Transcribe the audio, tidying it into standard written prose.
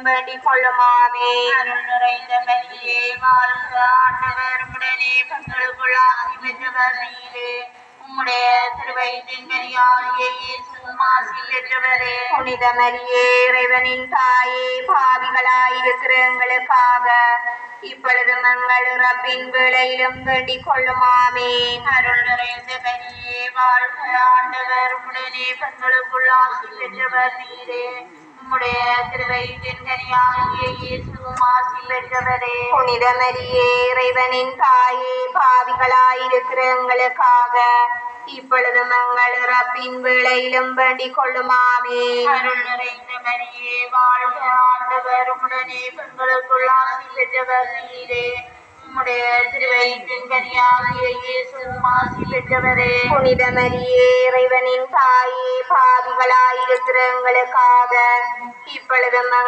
வேண்டிக் கொள்ளுமாமே. அருள் நிறைந்த மரியே வாழ்க, ஆண்டவர் உடனே பெண்களுக்குள் ஆசி பெற்றவர் நீரே. உம்முடைய திருவயிற்றின் கனியாகிய இயேசுவும் ஆசி பெற்றவரே. புனித மரியே, இறைவனின் தாயே, பாவிகளாயிருக்கிற எங்களுக்காக இப்பொழுதும் எங்கள் இறப்பின் வேளையிலும் வேண்டிக் கொள்ளுமாமே. அருள் நிறைந்த மரியே வாழ்க, ஆண்டவர் உடனே பெண்களுக்குள் ஆசி பெற்றவர் நீரே. உம்முடைய திருவயிற்றின் கனியாகிய இயேசுவும் ஆசி பெற்றவரே. புனித மரியே, இறைவனின் தாயே, பாவிகளாயிருக்கிற எங்களுக்காக இப்பொழுதும் எங்கள் இறப்பின் வேளையிலும் வேண்டிக் கொள்ளுமாமே. அருள் நிறைந்த மரியே வாழ்க, ஆண்டவர் உடனே பெண்களுக்குள் ஆசி பெற்றவர் நீரே. உம்முடைய திருவயிற்றின் கனியாகிய இயேசுவும் ஆசி பெற்றவரே. புனித மரியே, இறைவனின் தாயே, பாவிகளாயிருக்கிற எங்களுக்காக இப்பொழுதும்